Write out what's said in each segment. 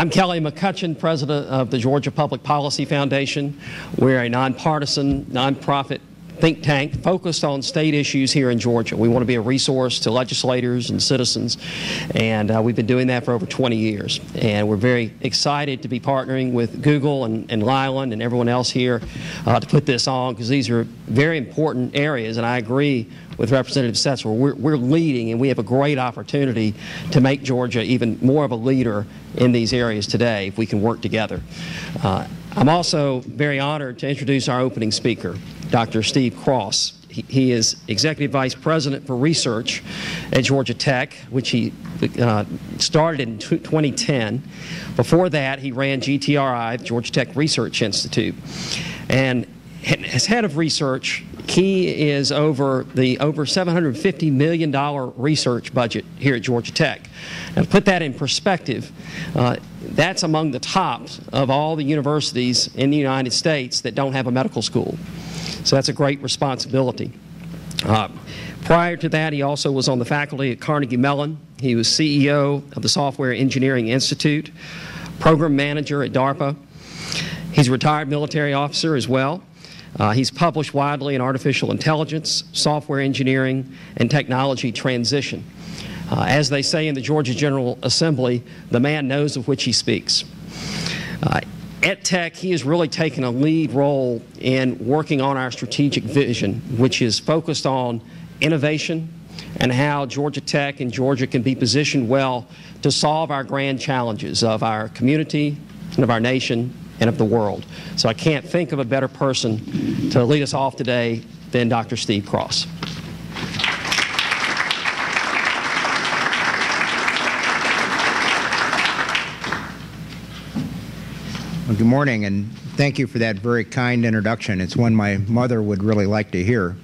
I'm Kelly McCutcheon, president of the Georgia Public Policy Foundation. We're a nonpartisan, nonprofit think tank focused on state issues here in Georgia. We want to be a resource to legislators and citizens, and we've been doing that for over 20 years. And we're very excited to be partnering with Google and Lyland and everyone else here to put this on, because these are very important areas, and I agree with Representative Setzler. We're leading, and we have a great opportunity to make Georgia even more of a leader in these areas today if we can work together. I'm also very honored to introduce our opening speaker, Dr. Steve Cross. He is Executive Vice President for Research at Georgia Tech, which he started in 2010. Before that, he ran GTRI, the Georgia Tech Research Institute. And as head of research, he is over $750 million research budget here at Georgia Tech. Now, to put that in perspective, that's among the top of all the universities in the United States that don't have a medical school. So that's a great responsibility. Prior to that, he also was on the faculty at Carnegie Mellon. He was CEO of the Software Engineering Institute, program manager at DARPA. He's a retired military officer as well. He's published widely in artificial intelligence, software engineering, and technology transition. As they say in the Georgia General Assembly, the man knows of which he speaks. At Tech, he has really taken a lead role in working on our strategic vision, which is focused on innovation and how Georgia Tech and Georgia can be positioned well to solve our grand challenges of our community and of our nation and of the world. So I can't think of a better person to lead us off today than Dr. Steve Cross. Well, good morning, and thank you for that very kind introduction. It's one my mother would really like to hear.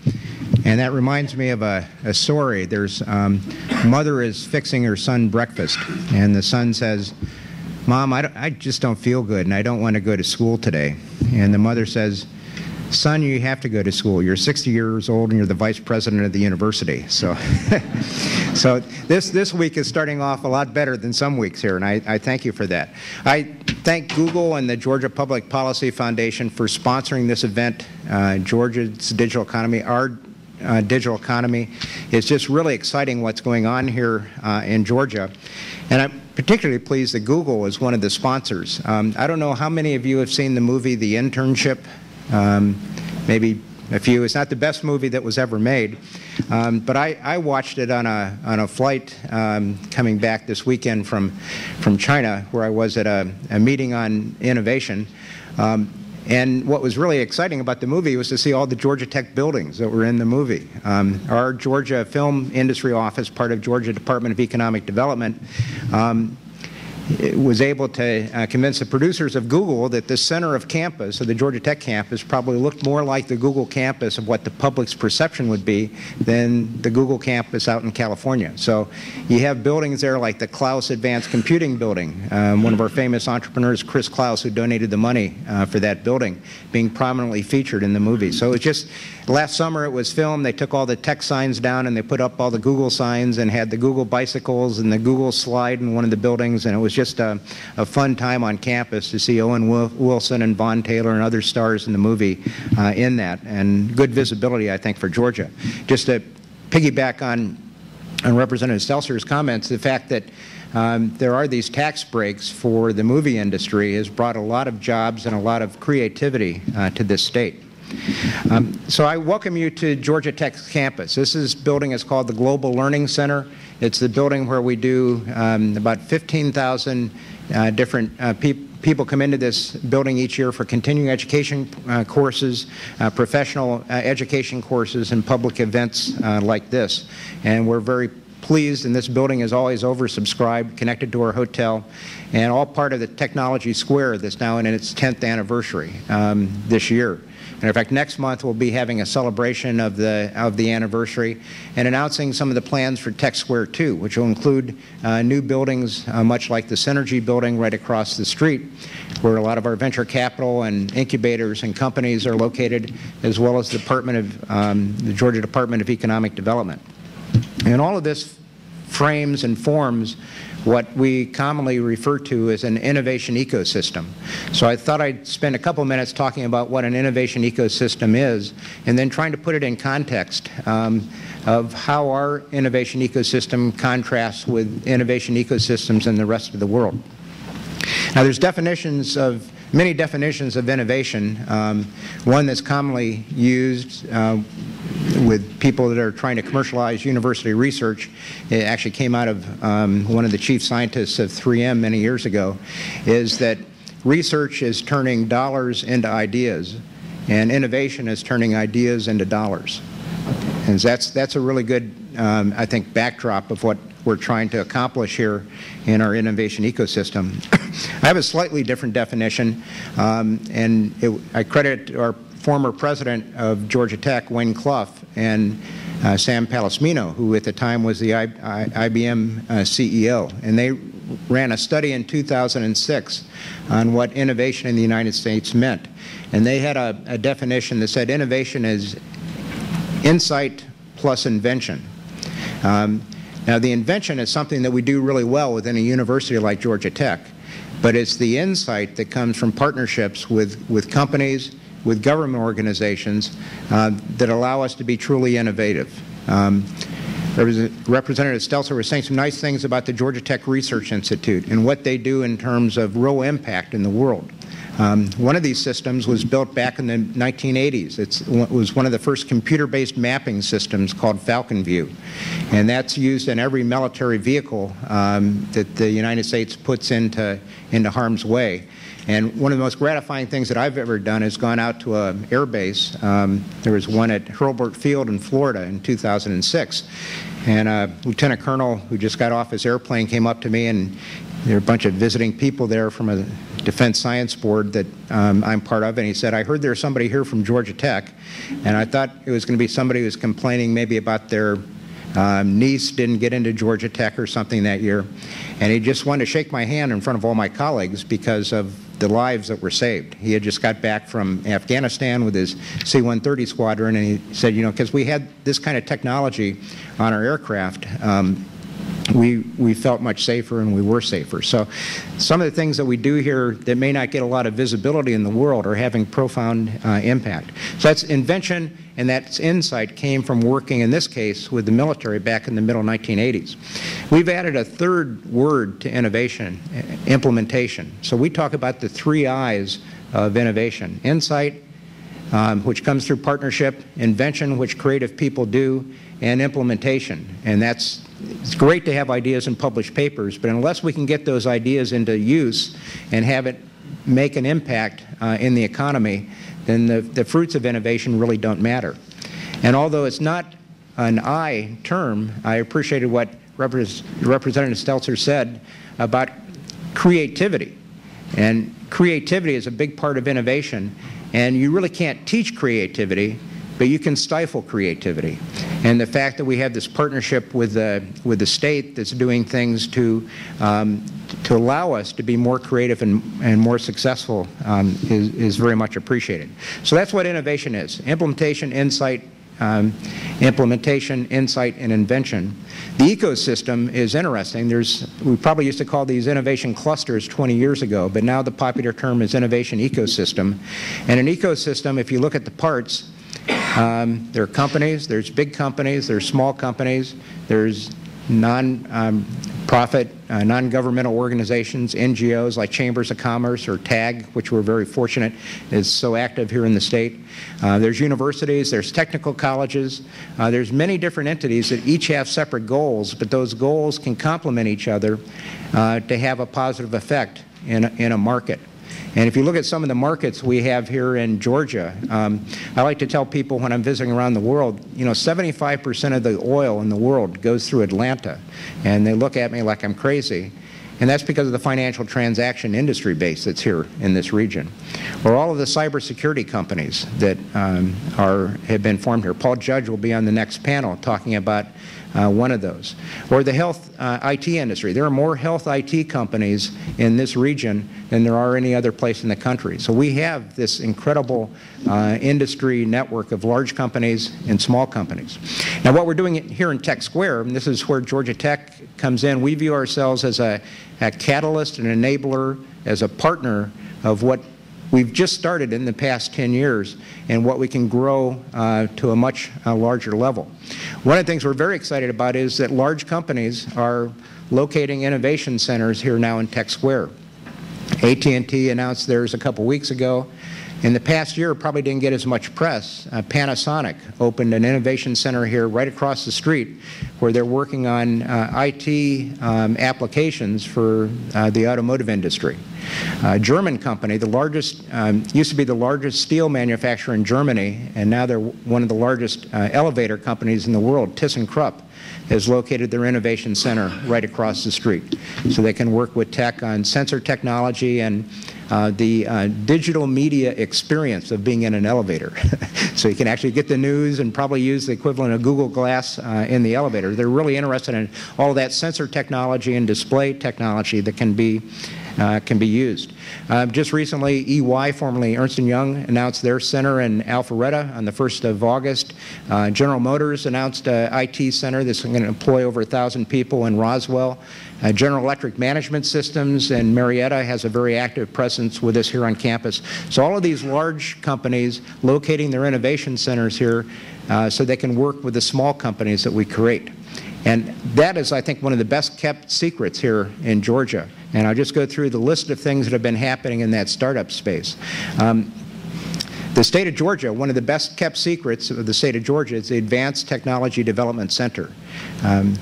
And that reminds me of a story. There's mother is fixing her son breakfast, and the son says, "Mom, I just don't feel good, and I don't want to go to school today." And the mother says, "Son, you have to go to school. You're 60 years old, and you're the vice president of the university." So, so this week is starting off a lot better than some weeks here, and I thank you for that. I thank Google and the Georgia Public Policy Foundation for sponsoring this event. Georgia's digital economy, our digital economy. It's just really exciting what's going on here in Georgia. And I'm particularly pleased that Google is one of the sponsors. I don't know how many of you have seen the movie The Internship. Maybe a few. It's not the best movie that was ever made, but I watched it on a flight coming back this weekend from China, where I was at a meeting on innovation. And what was really exciting about the movie was to see all the Georgia Tech buildings that were in the movie. Our Georgia Film Industry Office, part of Georgia Department of Economic Development, was able to convince the producers of Google that the center of campus, of the Georgia Tech campus, probably looked more like the Google campus of what the public's perception would be than the Google campus out in California. So you have buildings there like the Klaus Advanced Computing Building, one of our famous entrepreneurs, Chris Klaus, who donated the money for that building, being prominently featured in the movie. So it's just, last summer it was filmed. They took all the tech signs down and they put up all the Google signs and had the Google bicycles and the Google slide in one of the buildings, and it was just a fun time on campus to see Owen Wilson and Vaughn Taylor and other stars in the movie in that, and good visibility, I think, for Georgia. Just to piggyback on Representative Stelzner's comments, the fact that there are these tax breaks for the movie industry has brought a lot of jobs and a lot of creativity to this state. So I welcome you to Georgia Tech's campus. This building is called the Global Learning Center. It's the building where we do about 15,000 different people come into this building each year for continuing education courses, professional education courses, and public events like this. And we're very pleased, and this building is always oversubscribed, connected to our hotel, and all part of the Technology Square that's now in its 10th anniversary this year. And in fact, next month we'll be having a celebration of the anniversary and announcing some of the plans for Tech Square 2, which will include new buildings much like the Synergy building right across the street, where a lot of our venture capital and incubators and companies are located, as well as the Georgia Department of Economic Development. And all of this frames and forms what we commonly refer to as an innovation ecosystem. So I thought I'd spend a couple minutes talking about what an innovation ecosystem is, and then trying to put it in context of how our innovation ecosystem contrasts with innovation ecosystems in the rest of the world. Now, there's many definitions of innovation. One that's commonly used with people that are trying to commercialize university research, it actually came out of one of the chief scientists of 3M many years ago, is that research is turning dollars into ideas, and innovation is turning ideas into dollars. And that's a really good, I think, backdrop of what we're trying to accomplish here in our innovation ecosystem. I have a slightly different definition, and I credit our former president of Georgia Tech, Wayne Clough, and Sam Palesmino, who at the time was the IBM CEO. And they ran a study in 2006 on what innovation in the United States meant. And they had a definition that said innovation is insight plus invention. Now, the invention is something that we do really well within a university like Georgia Tech, but it's the insight that comes from partnerships with companies, with government organizations that allow us to be truly innovative. Representative Stelzer was saying some nice things about the Georgia Tech Research Institute and what they do in terms of real impact in the world. One of these systems was built back in the 1980s. It was one of the first computer-based mapping systems called Falcon View, and that's used in every military vehicle that the United States puts into harm's way. And one of the most gratifying things that I've ever done is gone out to an air base. There was one at Hurlburt Field in Florida in 2006. And a lieutenant colonel who just got off his airplane came up to me, and there were a bunch of visiting people there from a Defense Science Board that I'm part of, and he said, "I heard there's somebody here from Georgia Tech," and I thought it was going to be somebody who was complaining maybe about their niece didn't get into Georgia Tech or something that year, and he just wanted to shake my hand in front of all my colleagues because of the lives that were saved. He had just got back from Afghanistan with his C-130 squadron, and he said, you know, because we had this kind of technology on our aircraft, we felt much safer and we were safer. So some of the things that we do here that may not get a lot of visibility in the world are having profound impact. So that's invention, and that insight came from working, in this case, with the military back in the middle 1980s. We've added a third word to innovation, implementation. So we talk about the 3 I's of innovation: insight, which comes through partnership; invention, which creative people do; and implementation. And it's great to have ideas and publish papers, but unless we can get those ideas into use and have it make an impact in the economy, then the fruits of innovation really don't matter. And although it's not an I term, I appreciated what Representative Stelzer said about creativity. And creativity is a big part of innovation, and you really can't teach creativity, but you can stifle creativity. And the fact that we have this partnership with the state that's doing things to allow us to be more creative and more successful is very much appreciated. So that's what innovation is: implementation, insight, implementation, insight, and invention. The ecosystem is interesting. We probably used to call these innovation clusters 20 years ago, but now the popular term is innovation ecosystem. And an ecosystem, if you look at the parts, there are companies, there's big companies, there's small companies, there's non-profit, non-governmental organizations, NGOs like Chambers of Commerce or TAG, which we're very fortunate is so active here in the state. There's universities, there's technical colleges, there's many different entities that each have separate goals, but those goals can complement each other to have a positive effect in a market. And if you look at some of the markets we have here in Georgia, I like to tell people when I'm visiting around the world, you know, 75% of the oil in the world goes through Atlanta. And they look at me like I'm crazy. And that's because of the financial transaction industry base that's here in this region. Or all of the cybersecurity companies that have been formed here. Paul Judge will be on the next panel talking about one of those. Or the health IT industry. There are more health IT companies in this region than there are any other place in the country. So we have this incredible industry network of large companies and small companies. Now what we're doing here in Tech Square, and this is where Georgia Tech comes in, we view ourselves as a catalyst, an enabler, as a partner of what we've just started in the past 10 years and what we can grow to a much larger level. One of the things we're very excited about is that large companies are locating innovation centers here now in Tech Square. AT&T announced theirs a couple weeks ago. In the past year, probably didn't get as much press. Panasonic opened an innovation center here right across the street where they're working on IT applications for the automotive industry. A German company, the largest, used to be the largest steel manufacturer in Germany, and now they're one of the largest elevator companies in the world, ThyssenKrupp, has located their innovation center right across the street. So they can work with tech on sensor technology and the digital media experience of being in an elevator. So you can actually get the news and probably use the equivalent of Google Glass in the elevator. They're really interested in all of that sensor technology and display technology that can be used. Just recently, EY, formerly Ernst & Young, announced their center in Alpharetta on the 1st of August. General Motors announced an IT center that's going to employ over 1,000 people in Roswell. General Electric Management Systems in Marietta has a very active presence with us here on campus. So all of these large companies locating their innovation centers here so they can work with the small companies that we create. And that is, I think, one of the best kept secrets here in Georgia. And I'll just go through the list of things that have been happening in that startup space. The state of Georgia, one of the best kept secrets of the state of Georgia is the Advanced Technology Development Center.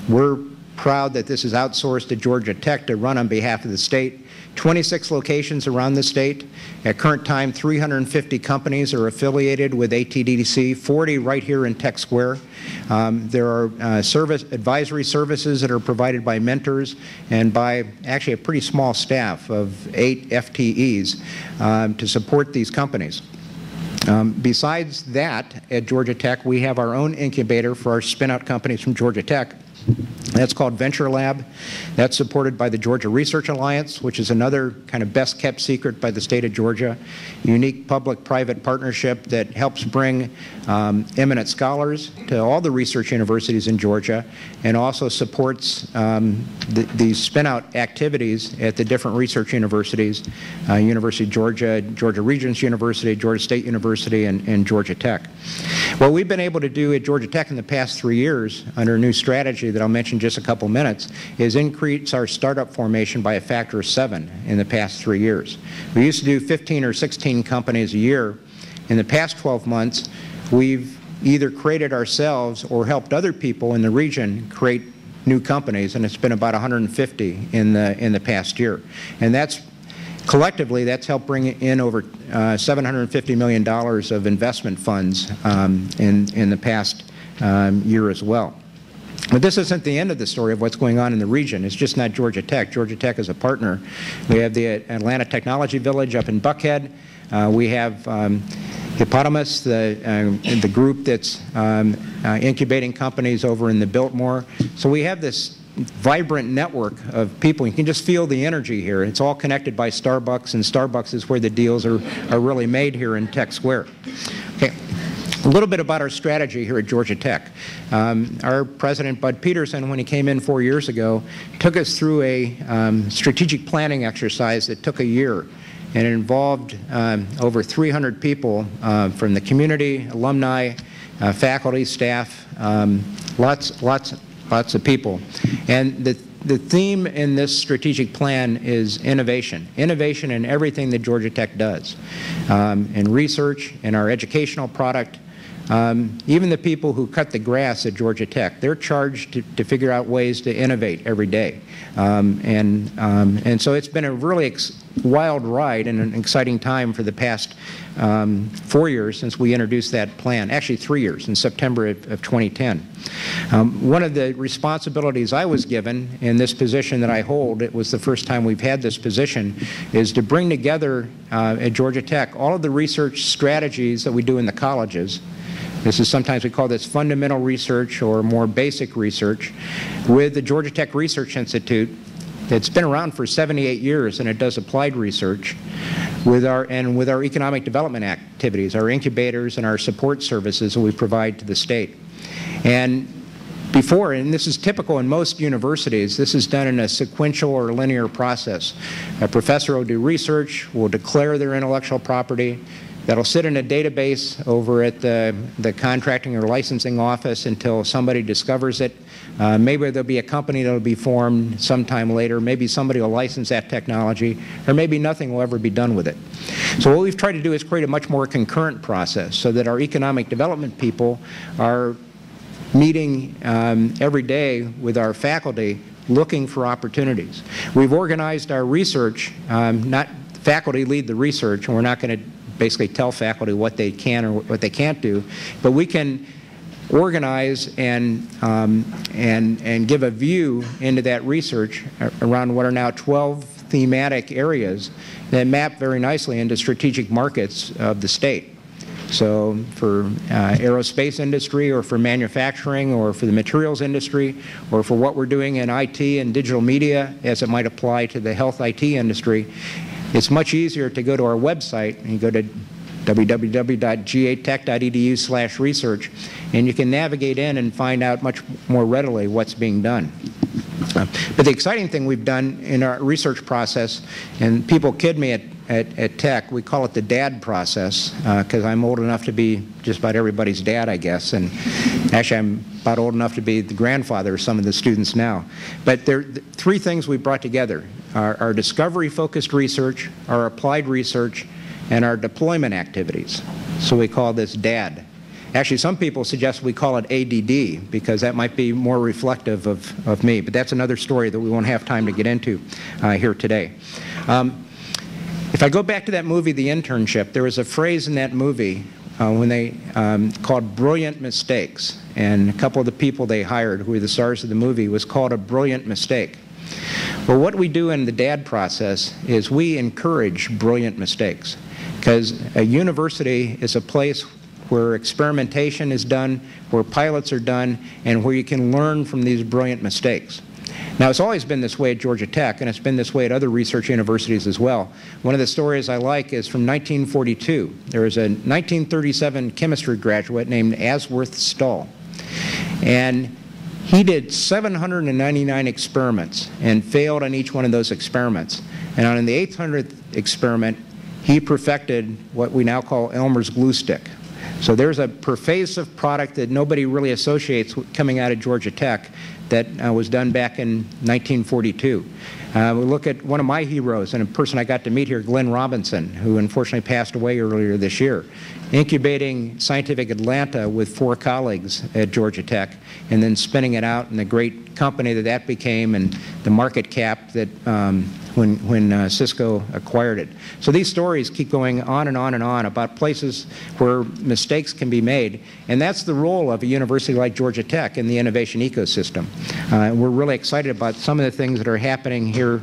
We're proud that this is outsourced to Georgia Tech to run on behalf of the state. 26 locations around the state. At current time, 350 companies are affiliated with ATDC, 40 right here in Tech Square. There are advisory services that are provided by mentors and by actually a pretty small staff of 8 FTEs to support these companies. Besides that, at Georgia Tech, we have our own incubator for our spin-out companies from Georgia Tech. That's called Venture Lab. That's supported by the Georgia Research Alliance, which is another kind of best kept secret by the state of Georgia. Unique public-private partnership that helps bring eminent scholars to all the research universities in Georgia and also supports the spin-out activities at the different research universities, University of Georgia, Georgia Regents University, Georgia State University, and Georgia Tech. What we've been able to do at Georgia Tech in the past 3 years under a new strategy that I'll mention in just a couple minutes is increase our startup formation by a factor of 7 in the past 3 years. We used to do 15 or 16 companies a year. In the past 12 months, we've either created ourselves or helped other people in the region create new companies, and it's been about 150 in the past year. And that's collectively, that's helped bring in over $750 million of investment funds in the past year as well. But this isn't the end of the story of what's going on in the region. It's just not Georgia Tech. Georgia Tech is a partner. We have the Atlanta Technology Village up in Buckhead. We have Hippopotamus, the group that's incubating companies over in the Biltmore. So we have this vibrant network of people. You can just feel the energy here. It's all connected by Starbucks, and Starbucks is where the deals are really made here in Tech Square. Okay. A little bit about our strategy here at Georgia Tech. Our president, Bud Peterson, when he came in 4 years ago, took us through a strategic planning exercise that took a year. And it involved over 300 people from the community, alumni, faculty, staff, lots of people. And the theme in this strategic plan is innovation. Innovation in everything that Georgia Tech does. In research, in our educational product. Even the people who cut the grass at Georgia Tech, they're charged to figure out ways to innovate every day. And so it's been a really wild ride and an exciting time for the past 4 years since we introduced that plan. Actually 3 years, in September of 2010. One of the responsibilities I was given in this position that I hold, it was the first time we've had this position, is to bring together at Georgia Tech all of the research strategies that we do in the colleges, This is sometimes we call this fundamental research or more basic research with the Georgia Tech Research Institute. It's been around for 78 years, and it does applied research with our economic development activities, our incubators and our support services that we provide to the state. And before, and this is typical in most universities, this is done in a sequential or linear process. A professor will do research, will declare their intellectual property. That'll sit in a database over at the contracting or licensing office until somebody discovers it. Maybe there'll be a company that'll be formed sometime later. Maybe somebody will license that technology, or maybe nothing will ever be done with it. So what we've tried to do is create a much more concurrent process so that our economic development people are meeting every day with our faculty looking for opportunities. We've organized our research, not faculty lead the research, and we're not going to basically tell faculty what they can or what they can't do, but we can organize and give a view into that research around what are now 12 thematic areas that map very nicely into strategic markets of the state. So for aerospace industry, or for manufacturing, or for the materials industry, or for what we're doing in IT and digital media as it might apply to the health IT industry, it's much easier to go to our website, and you go to www.gatech.edu/research, and you can navigate in and find out much more readily what's being done. But the exciting thing we've done in our research process, and people kid me at Tech, we call it the DAD process, because I'm old enough to be just about everybody's dad, I guess, and actually I'm about old enough to be the grandfather of some of the students now. But there are three things we brought together: our discovery-focused research, our applied research, and our deployment activities. So we call this DAD. Actually, some people suggest we call it ADD, because that might be more reflective of me, but that's another story that we won't have time to get into here today. If I go back to that movie, The Internship, there was a phrase in that movie when they called brilliant mistakes, and a couple of the people they hired, who were the stars of the movie, was called a brilliant mistake. Well, what we do in the DAD process is we encourage brilliant mistakes, because a university is a place where experimentation is done, where pilots are done, and where you can learn from these brilliant mistakes. Now, it's always been this way at Georgia Tech, and it's been this way at other research universities as well. One of the stories I like is from 1942. There was a 1937 chemistry graduate named Asworth Stahl, and he did 799 experiments and failed on each one of those experiments. And on the 800th experiment, he perfected what we now call Elmer's glue stick. So there's a pervasive product that nobody really associates with coming out of Georgia Tech that was done back in 1942. We look at one of my heroes, and a person I got to meet here, Glenn Robinson, who unfortunately passed away earlier this year, incubating Scientific Atlanta with 4 colleagues at Georgia Tech, and then spinning it out in the great company that that became, and the market cap that when Cisco acquired it. So these stories keep going on and on and on about places where mistakes can be made, and that's the role of a university like Georgia Tech in the innovation ecosystem. We're really excited about some of the things that are happening here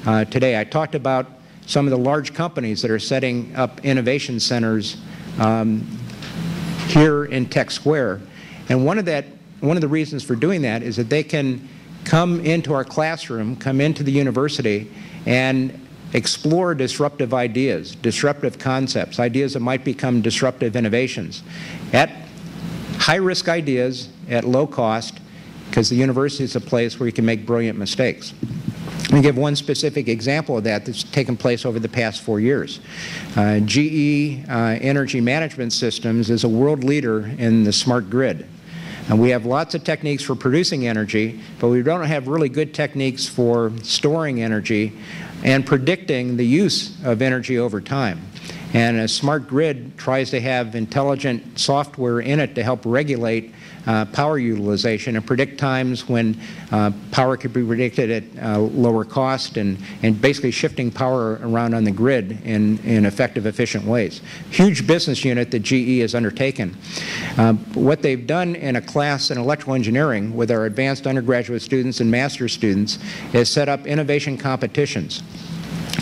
today. I talked about some of the large companies that are setting up innovation centers here in Tech Square, and one of the reasons for doing that is that they can come into our classroom, come into the university, and explore disruptive ideas, disruptive concepts, ideas that might become disruptive innovations at high-risk ideas at low cost, because the university is a place where you can make brilliant mistakes. Let me give one specific example of that that's taken place over the past 4 years. GE Energy Management Systems is a world leader in the smart grid. And we have lots of techniques for producing energy, but we don't have really good techniques for storing energy and predicting the use of energy over time. And a smart grid tries to have intelligent software in it to help regulate power utilization and predict times when power could be predicted at lower cost, and basically shifting power around on the grid in effective, efficient ways. Huge business unit that GE has undertaken. What they've done in a class in electrical engineering with our advanced undergraduate students and master's students is set up innovation competitions.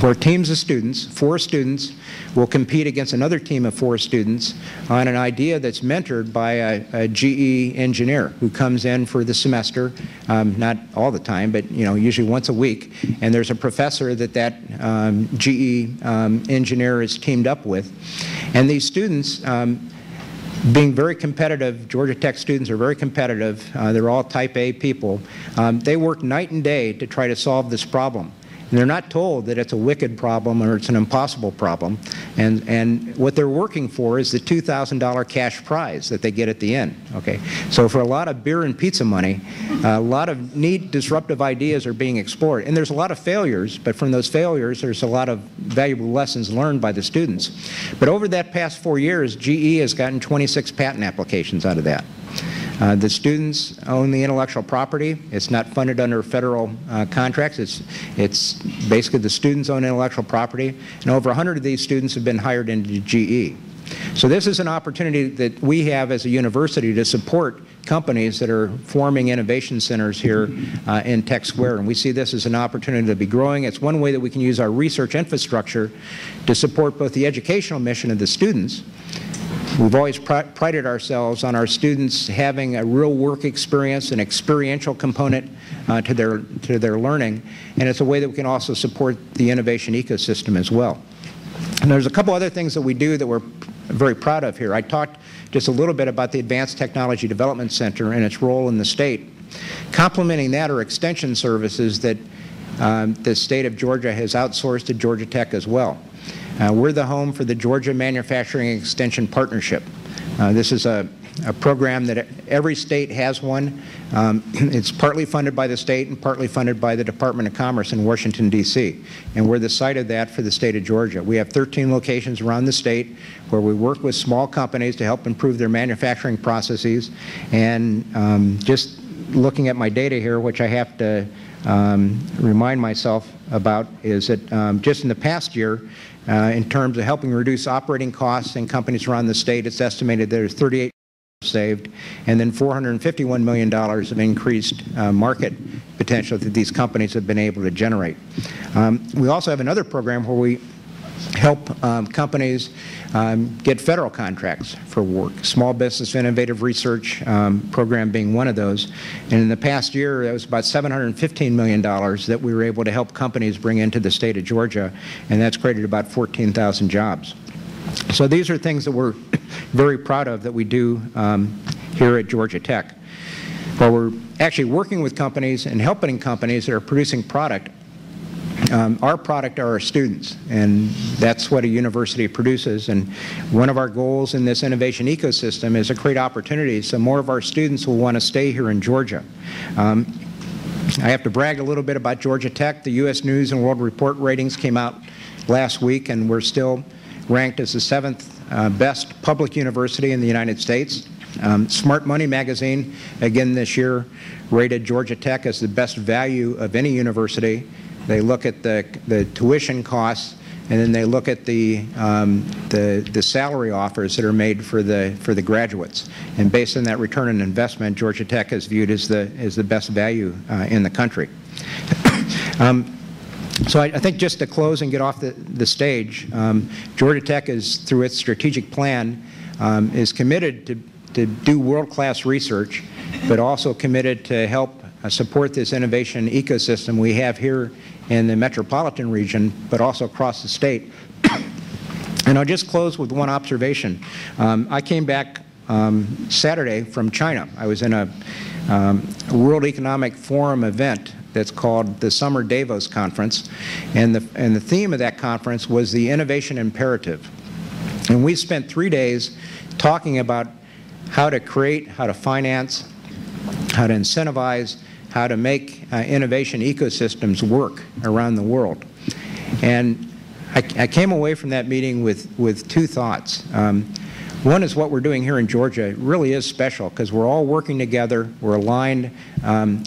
where teams of students, 4 students, will compete against another team of 4 students on an idea that's mentored by a GE engineer who comes in for the semester, not all the time, but usually once a week, and there's a professor that GE engineer is teamed up with. And these students, being very competitive, Georgia Tech students are very competitive, they're all type A people, they work night and day to try to solve this problem. And they're not told that it's a wicked problem or it's an impossible problem. And what they're working for is the $2,000 cash prize that they get at the end. Okay? So for a lot of beer and pizza money, a lot of neat, disruptive ideas are being explored. And there's a lot of failures, but from those failures, there's a lot of valuable lessons learned by the students. But over that past 4 years, GE has gotten 26 patent applications out of that. The students own the intellectual property. It's not funded under federal contracts. It's basically the students own intellectual property, and over 100 of these students have been hired into GE. So this is an opportunity that we have as a university to support companies that are forming innovation centers here in Tech Square, and we see this as an opportunity to be growing. It's one way that we can use our research infrastructure to support both the educational mission of the students. We've always prided ourselves on our students having a real work experience, an experiential component to their learning, and it's a way that we can also support the innovation ecosystem as well. And there's a couple other things that we do that we're very proud of here. I talked just a little bit about the Advanced Technology Development Center and its role in the state. Complementing that are extension services that the state of Georgia has outsourced to Georgia Tech as well. We're the home for the Georgia Manufacturing Extension Partnership. This is a program that every state has one. It's partly funded by the state and partly funded by the Department of Commerce in Washington, D.C. And we're the site of that for the state of Georgia. We have 13 locations around the state where we work with small companies to help improve their manufacturing processes. And just looking at my data here, which I have to remind myself about, is that just in the past year, in terms of helping reduce operating costs in companies around the state, it's estimated there's 38 saved, and then $451 million of increased market potential that these companies have been able to generate. We also have another program where we help companies get federal contracts for work. Small Business Innovative Research program being one of those. And in the past year, that was about $715 million that we were able to help companies bring into the state of Georgia, and that's created about 14,000 jobs. So these are things that we're very proud of that we do here at Georgia Tech. While we're actually working with companies and helping companies that are producing product, our product are our students, and that's what a university produces. And one of our goals in this innovation ecosystem is to create opportunities so more of our students will want to stay here in Georgia. I have to brag a little bit about Georgia Tech. The U.S. News and World Report ratings came out last week, and we're still ranked as the 7th best public university in the United States. Smart Money magazine, again this year, rated Georgia Tech as the best value of any university. They look at the tuition costs, and then they look at the salary offers that are made for the graduates. And based on that return on investment, Georgia Tech is viewed as the best value in the country. So I think just to close and get off the stage, Georgia Tech is, through its strategic plan, is committed to do world-class research, but also committed to help support this innovation ecosystem we have here in the metropolitan region, but also across the state. And I'll just close with one observation. I came back Saturday from China. I was in a World Economic Forum event that's called the Summer Davos Conference, and the theme of that conference was the innovation imperative. And we spent 3 days talking about how to create, how to finance, how to incentivize, how to make innovation ecosystems work around the world. And I came away from that meeting with 2 thoughts. One is what we're doing here in Georgia really is special because we're all working together, we're aligned,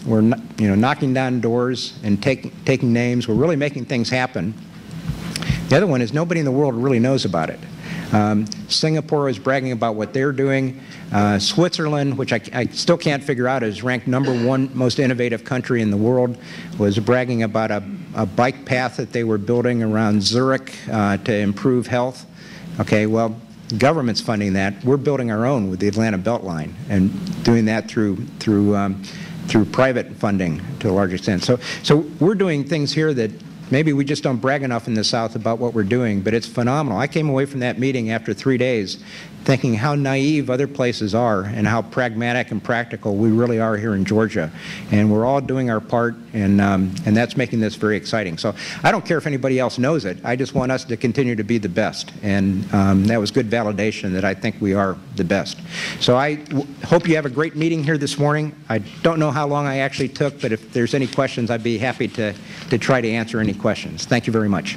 we're knocking down doors and taking names, we're really making things happen. The other one is nobody in the world really knows about it. Singapore is bragging about what they're doing. Switzerland, which I still can't figure out, is ranked #1 most innovative country in the world, was bragging about a bike path that they were building around Zurich to improve health. Okay, well, the government's funding that. We're building our own with the Atlanta Beltline and doing that through private funding to a large extent. So we're doing things here that maybe we just don't brag enough in the South about what we're doing, but it's phenomenal. I came away from that meeting after 3 days thinking how naive other places are and how pragmatic and practical we really are here in Georgia. And we're all doing our part, and that's making this very exciting. So I don't care if anybody else knows it. I just want us to continue to be the best. And that was good validation that I think we are the best. So I hope you have a great meeting here this morning. I don't know how long I actually took, but if there's any questions, I'd be happy to try to answer any questions. Thank you very much.